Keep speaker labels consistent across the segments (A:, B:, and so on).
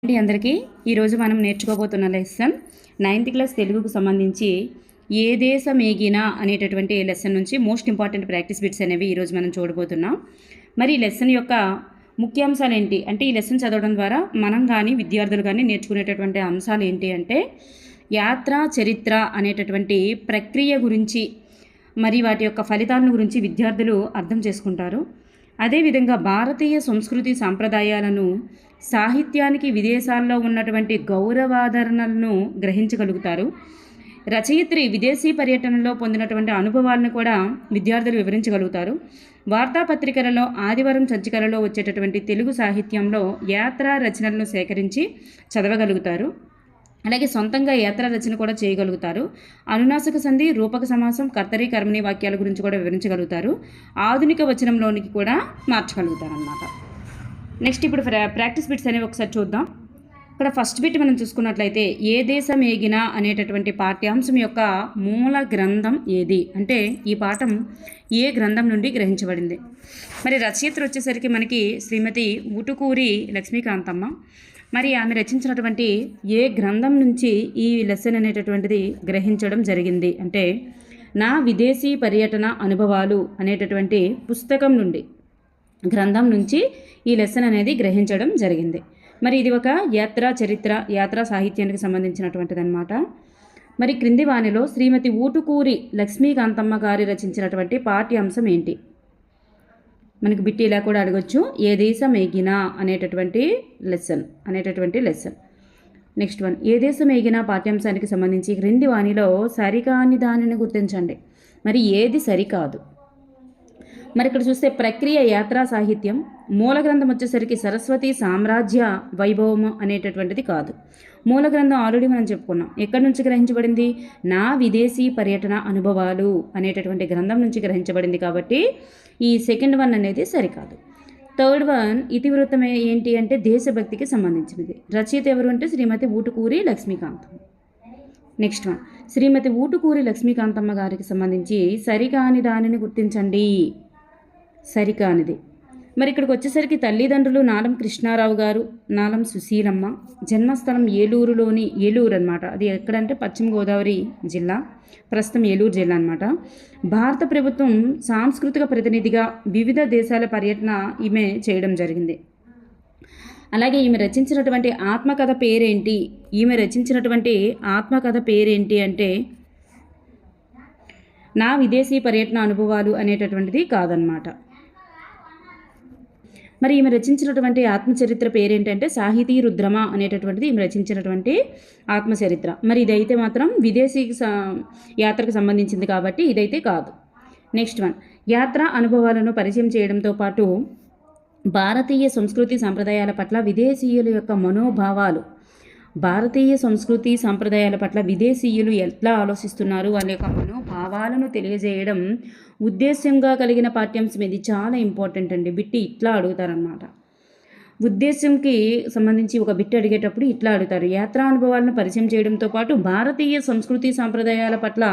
A: అండి అందరికీ ఈరోజు మనం నేర్చుకోబోతున్న లెసన్ 9th క్లాస్ తెలుగుకు సంబంధించి ఏ దేశమేగినా అనేటటువంటి లెసన్ నుంచి మోస్ట్ ఇంపార్టెంట్ ప్రాక్టీస్ బిట్స్ అనేవి ఈరోజు మనం చూడబోతున్నాం. మరి ఈ లెసన్ యొక్క ముఖ్యాంశాలు ఏంటి అంటే, ఈ లెసన్ చదవడం ద్వారా మనం కానీ విద్యార్థులు కానీ నేర్చుకునేటటువంటి అంశాలు ఏంటి అంటే, యాత్ర చరిత్ర అనేటటువంటి ప్రక్రియ గురించి మరి వాటి యొక్క ఫలితాలను గురించి విద్యార్థులు అర్థం చేసుకుంటారు. అదేవిధంగా భారతీయ సంస్కృతి సాంప్రదాయాలను, సాహిత్యానికి విదేశాల్లో ఉన్నటువంటి గౌరవాదరణలను గ్రహించగలుగుతారు. రచయిత్రి విదేశీ పర్యటనలో పొందినటువంటి అనుభవాలను కూడా విద్యార్థులు వివరించగలుగుతారు. వార్తాపత్రికలలో ఆదివారం సంచికలలో వచ్చేటటువంటి తెలుగు సాహిత్యంలో యాత్రా రచనలను సేకరించి చదవగలుగుతారు. అలాగే సొంతంగా యాత్రా రచన కూడా చేయగలుగుతారు. అనునాసిక సంధి, రూపక సమాసం, కర్తరి కర్మణి వాక్యాల గురించి కూడా వివరించగలుగుతారు. ఆధునిక వచనంలోనికి కూడా మార్చగలుగుతారు అన్నమాట. నెక్స్ట్ ఇప్పుడు ప్రాక్టీస్ బిట్స్ అనేవి ఒకసారి చూద్దాం. ఇక్కడ ఫస్ట్ బిట్ మనం చూసుకున్నట్లయితే, ఏ దేశం ఏగినా అనేటటువంటి పాఠ్యాంశం యొక్క మూల గ్రంథం ఏది అంటే, ఈ పాఠం ఏ గ్రంథం నుండి గ్రహించబడింది. మరి రచయిత్రి వచ్చేసరికి మనకి శ్రీమతి ఊటుకూరి లక్ష్మీకాంతమ్మ. మరి ఆమె రచించినటువంటి ఏ గ్రంథం నుంచి ఈ లెసన్ అనేటటువంటిది గ్రహించడం జరిగింది అంటే, నా విదేశీ పర్యటన అనుభవాలు అనేటటువంటి పుస్తకం నుండి, గ్రంథం నుంచి ఈ లెసన్ అనేది గ్రహించడం జరిగింది. మరి ఇది ఒక యాత్రా చరిత్ర, యాత్రా సాహిత్యానికి సంబంధించినటువంటిది అనమాట. మరి క్రింది వానిలో శ్రీమతి ఊటుకూరి లక్ష్మీకాంతమ్మ గారి రచించినటువంటి పాఠ్యాంశం ఏంటి? మనకి బిట్టి ఇలా కూడా అడగొచ్చు. ఏ దేశం ఏగినా అనేటటువంటి లెసన్. నెక్స్ట్ వన్, ఏ దేశం ఏగినా పాఠ్యాంశానికి సంబంధించి క్రింది వానిలో సరికాని దానిని గుర్తించండి. మరి ఏది సరికాదు? మరి ఇక్కడ చూస్తే ప్రక్రియ యాత్రా సాహిత్యం, మూల గ్రంథం వచ్చేసరికి సరస్వతి సామ్రాజ్య వైభవం అనేటటువంటిది కాదు. మూల గ్రంథం ఆల్రెడీ మనం చెప్పుకున్నాం. ఎక్కడి నుంచి గ్రహించబడింది? నా విదేశీ పర్యటన అనుభవాలు అనేటటువంటి గ్రంథం నుంచి గ్రహించబడింది. కాబట్టి ఈ సెకండ్ వన్ అనేది సరికాదు. థర్డ్ వన్, ఇతివృత్తం ఏంటి అంటే దేశభక్తికి సంబంధించినది. రచయిత ఎవరు అంటే శ్రీమతి ఊటుకూరి లక్ష్మీకాంతమ్మ. నెక్స్ట్ వన్, శ్రీమతి ఊటుకూరి లక్ష్మీకాంతమ్మ గారికి సంబంధించి సరికాని దానిని గుర్తించండి. సరికానిది. మరి ఇక్కడికి వచ్చేసరికి తల్లిదండ్రులు నాలం కృష్ణారావు గారు, నాలం సుశీలమ్మ. జన్మస్థలం ఏలూరు అనమాట. అది ఎక్కడంటే పశ్చిమ గోదావరి జిల్లా, ప్రస్తుతం ఏలూరు జిల్లా అనమాట. భారత ప్రభుత్వం సాంస్కృతిక ప్రతినిధిగా వివిధ దేశాల పర్యటన ఈమె చేయడం జరిగింది. అలాగే ఈమె రచించినటువంటి ఆత్మకథ పేరేంటి అంటే, నా విదేశీ పర్యటన అనుభవాలు అనేటటువంటిది కాదనమాట. మరి ఈమె రచించినటువంటి ఆత్మచరిత్ర పేరేంటంటే సాహితీ రుద్రమ అనేటటువంటిది ఈమె రచించినటువంటి ఆత్మచరిత్ర. మరి ఇదైతే మాత్రం విదేశీ యాత్రకు సంబంధించింది కాబట్టి ఇదైతే కాదు. నెక్స్ట్ వన్, యాత్రా అనుభవాలను పరిచయం చేయడంతో పాటు భారతీయ సంస్కృతి సాంప్రదాయాల పట్ల విదేశీయుల యొక్క మనోభావాలు, భారతీయ సంస్కృతి సాంప్రదాయాల పట్ల విదేశీయులు ఎట్లా ఆలోచిస్తున్నారు వాళ్ళ యొక్క మనోభావాలను తెలియజేయడం ఉద్దేశ్యంగా కలిగిన పాఠ్యాంశం. ఇది చాలా ఇంపార్టెంట్ అండి. బిట్టి ఇట్లా అడుగుతారనమాట. ఉద్దేశంకి సంబంధించి ఒక బిట్టి అడిగేటప్పుడు ఇట్లా అడుగుతారు. యాత్రా అనుభవాలను పరిచయం చేయడంతో పాటు భారతీయ సంస్కృతి సాంప్రదాయాల పట్ల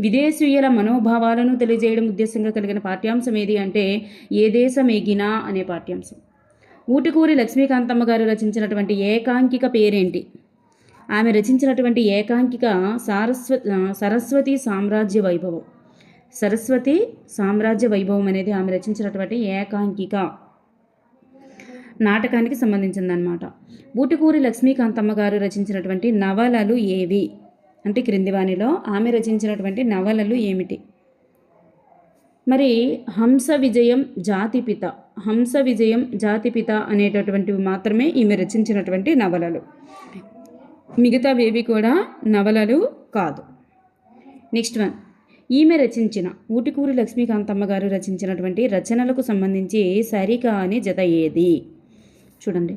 A: విదేశీయుల మనోభావాలను తెలియజేయడం ఉద్దేశంగా కలిగిన పాఠ్యాంశం ఏది అంటే, ఏ దేశం ఏగినా అనే పాఠ్యాంశం. ఊటుకూరి లక్ష్మీకాంతమ్మ గారు రచించినటువంటి ఏకాంకిక పేరేంటి? ఆమె రచించినటువంటి ఏకాంకిక సరస్వతి సామ్రాజ్య వైభవం. సరస్వతి సామ్రాజ్య వైభవం అనేది ఆమె రచించినటువంటి ఏకాంకిక నాటకానికి సంబంధించిందనమాట. ఊటుకూరి లక్ష్మీకాంతమ్మ గారు రచించినటువంటి నవలలు ఏవి అంటే, క్రింది వానిలో ఆమె రచించినటువంటి నవలలు ఏమిటి? మరి హంస విజయం జాతిపిత అనేటటువంటివి మాత్రమే ఈమె రచించినటువంటి నవలలు. మిగతావేవి కూడా నవలలు కాదు. నెక్స్ట్ వన్, ఊటుకూరి లక్ష్మీకాంతమ్మ గారు రచించినటువంటి రచనలకు సంబంధించి సరికాని జత ఏది? చూడండి,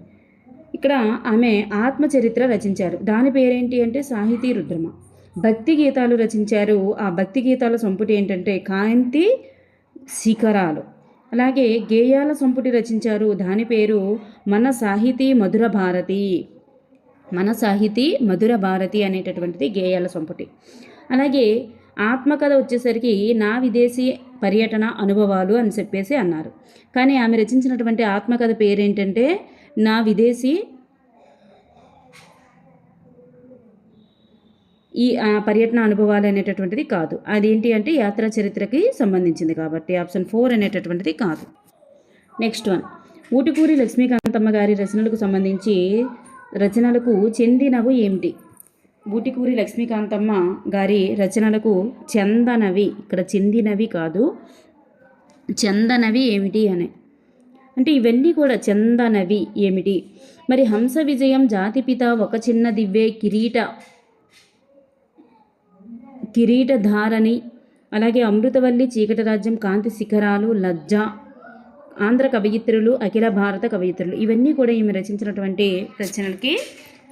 A: ఇక్కడ ఆమె ఆత్మచరిత్ర రచించారు. దాని పేరేంటి అంటే సాహితీ రుద్రమ. భక్తి గీతాలు రచించారు. ఆ భక్తి గీతాల సంపుటి ఏంటంటే కాంతి శిఖరాలు. అలాగే గేయాల సంపుటి రచించారు. దాని పేరు మన సాహితీ మధుర భారతి అనేటటువంటిది గేయాల సంపుటి. అలాగే ఆత్మకథ వచ్చేసరికి నా విదేశీ పర్యటన అనుభవాలు అని చెప్పేసి అన్నారు. కానీ ఆమె రచించినటువంటి ఆత్మకథ పేరేంటంటే నా విదేశీ ఈ పర్యటన అనుభవాలు అనేటటువంటిది కాదు. అదేంటి అంటే యాత్రా చరిత్రకి సంబంధించింది కాబట్టి ఆప్షన్ 4 అనేటటువంటిది కాదు. నెక్స్ట్ వన్, ఊటుకూరి లక్ష్మీకాంతమ్మ గారి రచనలకు చెందినవి ఏమిటి? ఊటుకూరి లక్ష్మీకాంతమ్మ గారి రచనలకు చెందనవి, ఇక్కడ చెందినవి కాదు, చెందనవి ఏమిటి అని అంటే ఇవన్నీ కూడా చెందనవి ఏమిటి? మరి హంస విజయం, జాతిపిత, ఒక చిన్న దివ్వే, కిరీటధారణి, అలాగే అమృతవల్లి, చీకటి రాజ్యం, కాంతి శిఖరాలు, లజ్జ, ఆంధ్ర కవయిత్రులు, అఖిల భారత కవయిత్రులు, ఇవన్నీ కూడా ఈమె రచించినటువంటి రచనలకి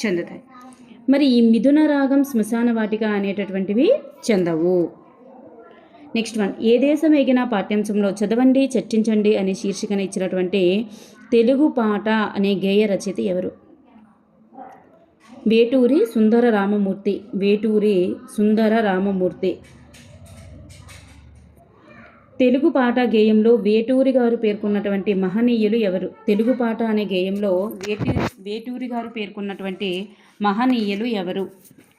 A: చెందుతాయి. మరి ఈ మిథున రాగం, శ్మశాన వాటిక అనేటటువంటివి చెందవు. నెక్స్ట్ వన్, ఏ దేశం ఎగినా పాఠ్యాంశంలో చదవండి చర్చించండి అనే శీర్షికను ఇచ్చినటువంటి తెలుగు పాట అనే గేయ రచయిత ఎవరు? వేటూరి సుందర రామమూర్తి. వేటూరి సుందర రామమూర్తి. తెలుగు పాట గేయంలో వేటూరి గారు పేర్కొన్నటువంటి మహనీయులు ఎవరు? తెలుగు పాట అనే గేయంలో వేటూరి గారు పేర్కొన్నటువంటి మహనీయులు ఎవరు?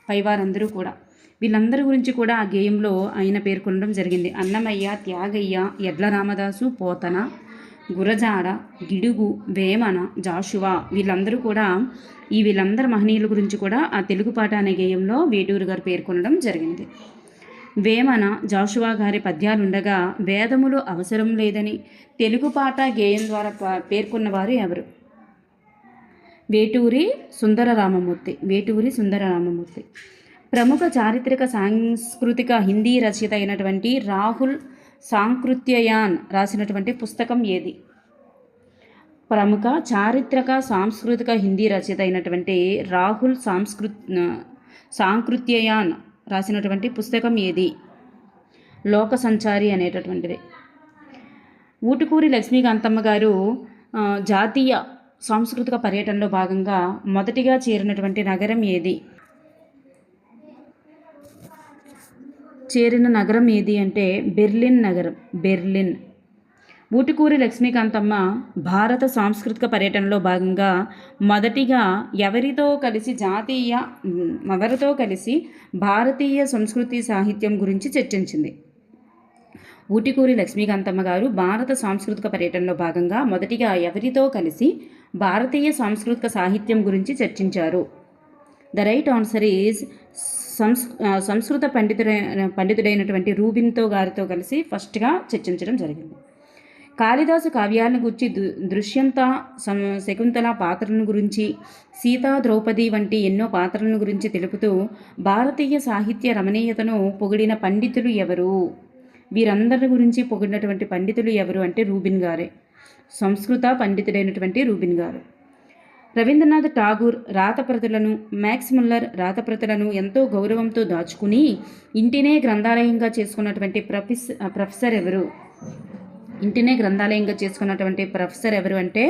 A: పైవారందరూ కూడా, వీళ్ళందరి గురించి కూడా ఆ గేయంలో ఆయన పేర్కొనడం జరిగింది. అన్నమయ్య, త్యాగయ్య, ఎడ్ల రామదాసు, పోతన, గురజాడ, గిడుగు, వేమన, జాషువా, వీళ్ళందరి మహనీయుల గురించి కూడా ఆ తెలుగు పాట అనే గేయంలో వేటూరి గారు పేర్కొనడం జరిగింది. వేమన, జాషువా గారి పద్యాలుండగా వేదములు అవసరం లేదని తెలుగు పాట గేయం ద్వారా పేర్కొన్నవారు ఎవరు? వేటూరి సుందర రామమూర్తి. వేటూరి సుందర రామమూర్తి. ప్రముఖ చారిత్రక సాంస్కృతిక హిందీ రచయిత అయినటువంటి రాహుల్ సాంకృత్యయాన్ రాసినటువంటి పుస్తకం ఏది? ప్రముఖ చారిత్రక సాంస్కృతిక హిందీ రచయిత అయినటువంటి రాహుల్ సాంకృత్యయాన్ రాసినటువంటి పుస్తకం ఏది? లోక సంచారి అనేటటువంటిది. ఊటుకూరి లక్ష్మీకాంతమ్మ గారు జాతీయ సాంస్కృతిక పర్యటనలో భాగంగా మొదటిగా చేరినటువంటి నగరం ఏది? చేరిన నగరం ఏది అంటే బెర్లిన్ నగరం. బెర్లిన్. ఊటుకూరి లక్ష్మీకాంతమ్మ భారత సాంస్కృతిక పర్యటనలో భాగంగా మొదటిగా ఎవరితో కలిసి భారతీయ సంస్కృతి సాహిత్యం గురించి చర్చించింది? ఊటుకూరి లక్ష్మీకాంతమ్మ గారు భారత సాంస్కృతిక పర్యటనలో భాగంగా మొదటిగా ఎవరితో కలిసి భారతీయ సాంస్కృతిక సాహిత్యం గురించి చర్చించారు? ద రైట్ ఆన్సర్ ఈజ్ సంస్కృత పండితుడైనటువంటి రూబిన్తో గారితో కలిసి ఫస్ట్గా చర్చించడం జరిగింది. కాళిదాసు కావ్యాలను గురించి, దృశ్యంత, శకుంతల పాత్రలను గురించి, సీతా, ద్రౌపది వంటి ఎన్నో పాత్రలను గురించి తెలుపుతూ భారతీయ సాహిత్య రమణీయతను పొగిడిన పండితులు ఎవరు? వీరందరి గురించి పొగిడినటువంటి పండితులు ఎవరు అంటే రూబిన్ గారే. సంస్కృత పండితుడైనటువంటి రూబిన్ గారు. రవీంద్రనాథ్ ఠాగూర్ రాతప్రతులను, మ్యాక్స్ ముల్లర్ రాతప్రతులను ఎంతో గౌరవంతో దాచుకుని ఇంటినే గ్రంథాలయంగా చేసుకున్నటువంటి ప్రొఫెసర్ ఎవరు? ఇంటినే గ్రంథాలయంగా చేసుకున్నటువంటి ప్రొఫెసర్ ఎవరు అంటే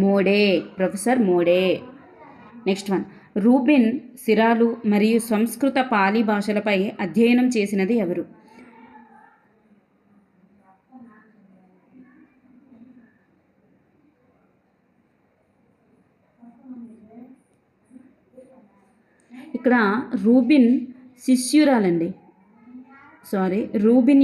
A: మోడే. ప్రొఫెసర్ మోడే. నెక్స్ట్ వన్, రూబిన్ సిరాలు మరియు సంస్కృత పాలీ భాషలపై అధ్యయనం చేసినది ఎవరు? ఇక్కడ రూబిన్ శిష్యురాలండి. రూబిన్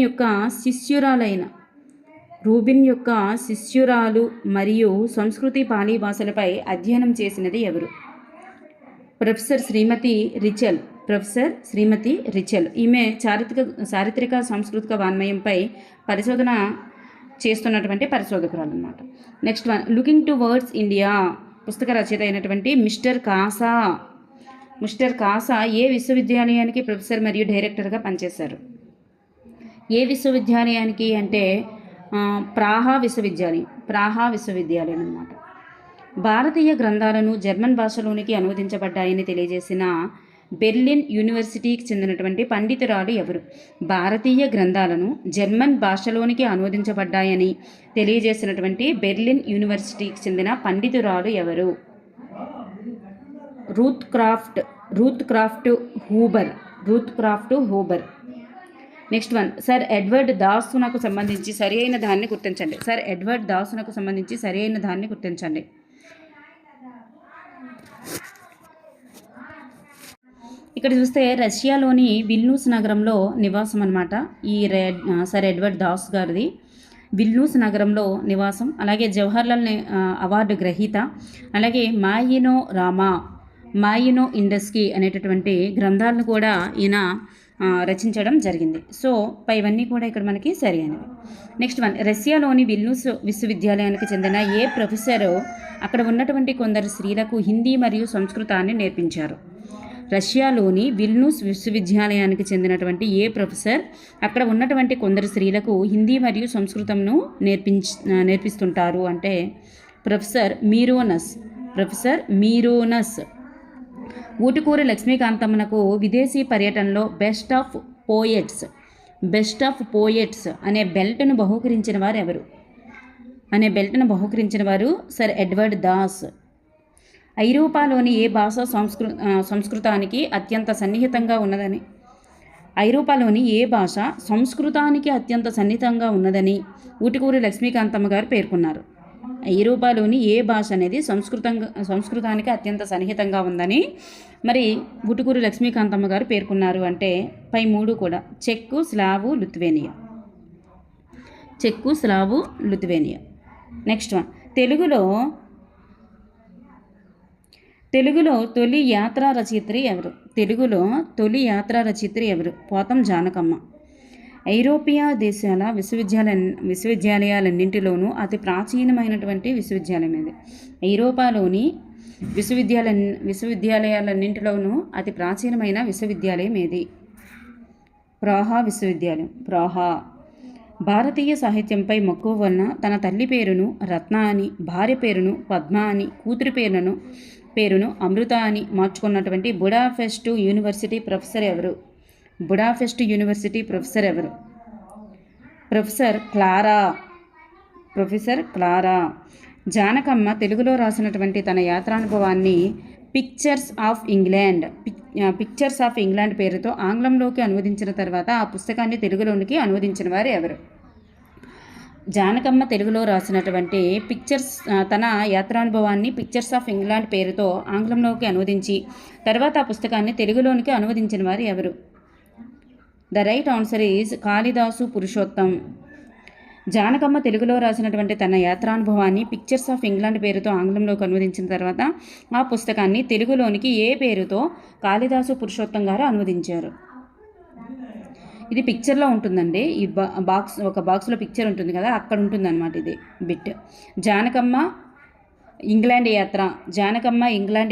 A: యొక్క శిష్యురాలు మరియు సంస్కృతి పాలీ భాషలపై అధ్యయనం చేసినది ఎవరు? ప్రొఫెసర్ శ్రీమతి రిచెల్. ఈమె చారిత్రక సాంస్కృతిక వాన్మయంపై పరిశోధన చేస్తున్నటువంటి పరిశోధకురాలు అన్నమాట. Next one, looking to words India పుస్తక రచయిత అయినటువంటి మిస్టర్ కాసా ఏ విశ్వవిద్యాలయానికి ప్రొఫెసర్ మరియు డైరెక్టర్గా పనిచేశారు? ఏ విశ్వవిద్యాలయానికి అంటే ప్రాహా విశ్వవిద్యాలయం అన్నమాట. భారతీయ గ్రంథాలను జర్మన్ భాషలోనికి అనువదించబడ్డాయని తెలియజేసిన బెర్లిన్ యూనివర్సిటీకి చెందినటువంటి పండితురాలు ఎవరు? భారతీయ గ్రంథాలను జర్మన్ భాషలోనికి అనువదించబడ్డాయని తెలియజేసినటువంటి బెర్లిన్ యూనివర్సిటీకి చెందిన పండితురాలు ఎవరు? Ruth Kraft Huber. Next one, sir Edward దాసునకు సంబంధించి సరి అయిన దాన్ని గుర్తించండి. ఇక్కడ చూస్తే రష్యాలోని విల్నూస్ నగరంలో నివాసం అనమాట ఈ సర్ ఎడ్వర్డ్ దాస్ గారిది. విల్నూస్ నగరంలో నివాసం, అలాగే జవహర్లాల్ అవార్డు గ్రహీత, అలాగే మాయినో ఇండస్కీ అనేటటువంటి గ్రంథాలను కూడా ఈయన రచించడం జరిగింది. సో పైవన్నీ కూడా ఇక్కడ మనకి సరి అయినవి. నెక్స్ట్ వన్, రష్యాలోని విల్నూస్ విశ్వవిద్యాలయానికి చెందిన ఏ ప్రొఫెసరు అక్కడ ఉన్నటువంటి కొందరు స్త్రీలకు హిందీ మరియు సంస్కృతాన్ని నేర్పించారు? రష్యాలోని విల్నూస్ విశ్వవిద్యాలయానికి చెందినటువంటి ఏ ప్రొఫెసర్ అక్కడ ఉన్నటువంటి కొందరు స్త్రీలకు హిందీ మరియు సంస్కృతంను నేర్పిస్తుంటారు అంటే ప్రొఫెసర్ మీరోనస్. ఊటుకూరి లక్ష్మీకాంతమ్మకు విదేశీ పర్యటనలో బెస్ట్ ఆఫ్ పోయెట్స్ అనే బెల్ట్ను బహుకరించిన వారు సర్ ఎడ్వర్డ్ దాస్. ఐరోపాలోని ఏ భాష సంస్కృతానికి అత్యంత సన్నిహితంగా ఉన్నదని ఊటుకూరి లక్ష్మీకాంతమ్మ గారు పేర్కొన్నారు. ఐరోపాలోని ఏ భాష అనేది సంస్కృతానికి అత్యంత సన్నిహితంగా ఉందని మరి ఊటుకూరి లక్ష్మీకాంతమ్మ గారు పేర్కొన్నారు అంటే పై మూడు కూడా చెక్కు, స్లావు, లిథువేనియా. నెక్స్ట్ వన్, తెలుగులో తొలి యాత్రా రచయిత్రి ఎవరు? పోతం జానకమ్మ. ఐరోపియా దేశాల విశ్వవిద్యాలయాలన్నింటిలోనూ అతి ప్రాచీనమైనటువంటి విశ్వవిద్యాలయం ఇది. ఐరోపాలోని విశ్వవిద్యాలయాలన్నింటిలోనూ అతి ప్రాచీనమైన విశ్వవిద్యాలయం ఏది? ప్రాహా విశ్వవిద్యాలయం. భారతీయ సాహిత్యంపై మక్కువ వలన తన తల్లి పేరును రత్న అని, భార్య పేరును పద్మ అని, కూతురి పేరును అమృత అని మార్చుకున్నటువంటి బుడాపెస్ట్ యూనివర్సిటీ ప్రొఫెసర్ ఎవరు? Professor Clara. జానకమ్మ తెలుగులో రాసినటువంటి తన యాత్రానుభవాన్ని పిక్చర్స్ ఆఫ్ ఇంగ్లాండ్ పేరుతో ఆంగ్లంలోకి అనువదించిన తర్వాత ఆ పుస్తకాన్ని తెలుగులోనికి అనువదించిన వారు ఎవరు? జానకమ్మ తెలుగులో రాసినటువంటి తన యాత్రానుభవాన్ని పిక్చర్స్ ఆఫ్ ఇంగ్లాండ్ పేరుతో ఆంగ్లంలోకి అనువదించి తర్వాత ఆ పుస్తకాన్ని తెలుగులోనికి అనువదించిన వారు ఎవరు? The right answer is Kalidasu Purushottam. Janakamma తెలుగులో రాసినటువంటి తన యాత్రానుభవాన్ని పిక్చర్స్ ఆఫ్ ఇంగ్లాండ్ పేరుతో ఆంగ్లంలోకి అనువదించిన తర్వాత ఆ పుస్తకాన్ని తెలుగులోనికి ఏ పేరుతో కాళిదాసు పురుషోత్తం గారు అనువదించారు? ఇది పిక్చర్లో ఉంటుందండి. ఈ ఒక బాక్స్లో పిక్చర్ ఉంటుంది కదా, అక్కడ ఉంటుందన్నమాట ఇది బిట్. జానకమ్మ ఇంగ్లాండ్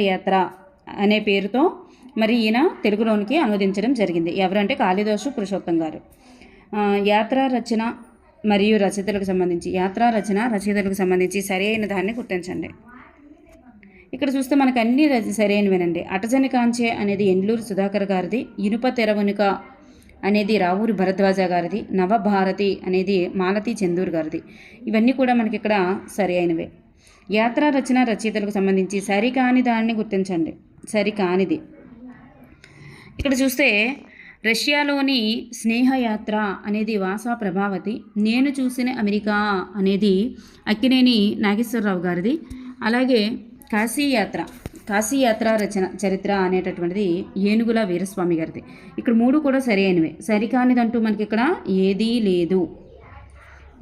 A: యాత్ర అనే పేరుతో మరి ఈయన తెలుగులోనికి అనువదించడం జరిగింది. ఎవరంటే కాళిదాసు పురుషోత్తం గారు. యాత్రా రచన రచయితలకు సంబంధించి సరి అయిన దాన్ని గుర్తించండి. ఇక్కడ చూస్తే మనకు అన్ని సరైనవేనండి. అటజని కాంచే అనేది ఎండ్లూరు సుధాకర్ గారిది. ఇనుప తెరవనుక అనేది రావూరి భరద్వాజ గారిది. నవభారతి అనేది మాలతి చందూర్ గారిది. ఇవన్నీ కూడా మనకి ఇక్కడ సరి అయినవే. యాత్రా రచయితలకు సంబంధించి సరికాని దాన్ని గుర్తించండి. సరికానిది ఇక్కడ చూస్తే రష్యాలోని స్నేహయాత్ర అనేది వాసా ప్రభావతి. నేను చూసిన అమెరికా అనేది అక్కినేని నాగేశ్వరరావు గారిది. అలాగే కాశీయాత్ర చరిత్ర అనేటటువంటిది ఏనుగుల వీరస్వామి గారిది. ఇక్కడ మూడు కూడా సరి అయినవే. సరికానిదంటూ మనకి ఇక్కడ ఏదీ లేదు.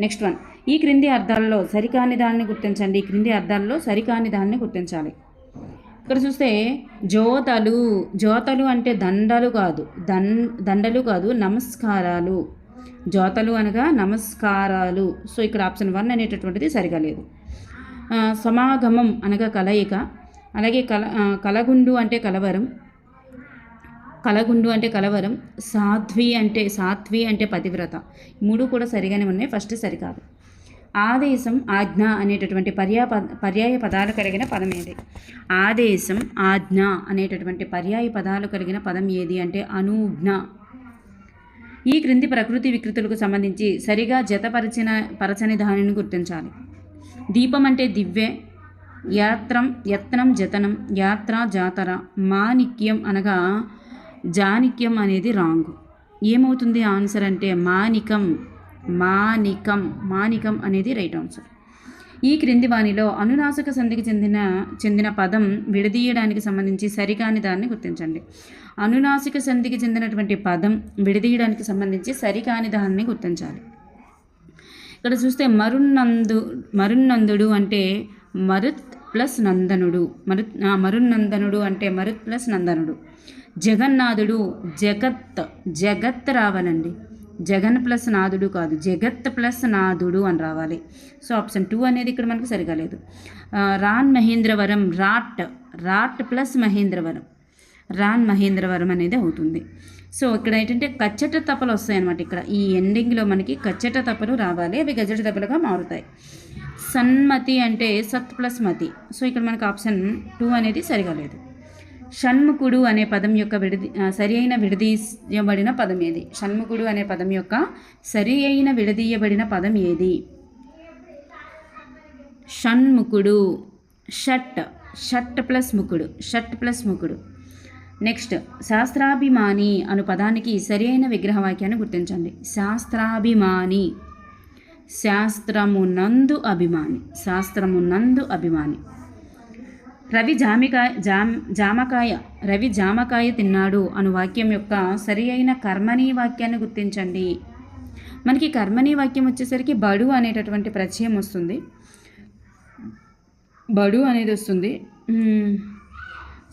A: నెక్స్ట్ వన్, ఈ క్రింది అర్థాల్లో సరికాని దాన్ని గుర్తించండి. ఈ క్రింది అర్థాల్లో సరికాని దాన్ని గుర్తించాలి. ఇక్కడ చూస్తే జోతలు అంటే దండలు కాదు నమస్కారాలు. జోతలు అనగా నమస్కారాలు. సో ఇక్కడ ఆప్షన్ 1 అనేటటువంటిది సరిగా లేదు. సమాగమం అనగా కలయిక. అలాగే కలగుండు అంటే కలవరం. సాధ్వి అంటే పతివ్రత. మూడు కూడా సరిగానే ఉన్నాయి. ఫస్ట్ సరికాదు. ఆదేశం, ఆజ్ఞ అనేటటువంటి పర్యాయ పదాలు కలిగిన పదం ఏది? ఆదేశం, ఆజ్ఞ అనేటటువంటి పర్యాయ పదాలు కలిగిన పదం ఏది అంటే అనుజ్ఞ. ఈ క్రింది ప్రకృతి వికృతులకు సంబంధించి సరిగా పరచని దానిని గుర్తించాలి. దీపం అంటే దివ్వె. యత్నం జతనం. యాత్ర జాతర. మాణిక్యం అనగా జానిక్యం అనేది రాంగ్. ఏమవుతుంది ఆన్సర్ అంటే మాణికం అనేది రైట్ ఆన్సర్. ఈ క్రింది వానిలో అనునాసిక సంధికి చెందిన పదం విడదీయడానికి సంబంధించి సరికాని దాన్ని గుర్తించండి. అనునాసిక సంధికి చెందినటువంటి పదం విడదీయడానికి సంబంధించి సరికాని దాన్ని గుర్తించాలి. ఇక్కడ చూస్తే మరున్నందుడు అంటే మరుత్ ప్లస్ నందనుడు. మరున్నందనుడు అంటే మరుత్ ప్లస్ నందనుడు. జగన్నాథుడు జగత్ రావాలండి. జగన్ ప్లస్ నాథుడు కాదు, జగత్ ప్లస్ నాథుడు అని రావాలి. సో ఆప్షన్ 2 అనేది ఇక్కడ మనకు సరిగా లేదు. రాన్ మహేంద్రవరం రాట్ ప్లస్ మహేంద్రవరం, రాన్ మహేంద్రవరం అనేది అవుతుంది. సో ఇక్కడ ఏంటంటే కచ్చట తపలు వస్తాయన్నమాట. ఇక్కడ ఈ ఎండింగ్లో మనకి కచ్చట తపలు రావాలి, అవి గజట తపలుగా మారుతాయి. సన్మతి అంటే సత్ ప్లస్ మతి. సో ఇక్కడ మనకు ఆప్షన్ 2 అనేది సరిగా లేదు. షణ్ముఖుడు అనే పదం యొక్క సరి అయిన విడదీయబడిన పదం ఏది? షణ్ముఖుడు అనే పదం యొక్క సరి అయిన విడదీయబడిన పదం ఏది? షణ్ముఖుడు షట్ ప్లస్ ముఖుడు. నెక్స్ట్ శాస్త్రాభిమాని అను పదానికి సరి అయిన విగ్రహవాక్యాన్ని గుర్తించండి. శాస్త్రాభిమాని, శాస్త్రమునందు అభిమాని. రవి జామకాయ తిన్నాడు అను వాక్యం యొక్క సరి అయిన కర్మణీ వాక్యాన్ని గుర్తించండి. మనకి కర్మణీ వాక్యం వచ్చేసరికి బడు అనేటటువంటి ప్రత్యయం వస్తుంది, బడు అనేది వస్తుంది.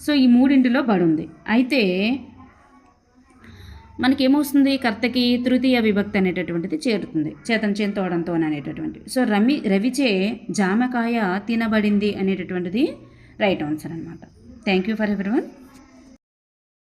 A: సో ఈ మూడింటిలో బడు ఉంది. అయితే మనకేమొస్తుంది? కర్తకి తృతీయ విభక్తి అనేటటువంటిది చేరుతుంది, చేతోడంతో అనేటటువంటి. సో రవిచే జామకాయ తినబడింది అనేటటువంటిది రైట్ ఆన్సర్ అనమాట. Thank you for everyone.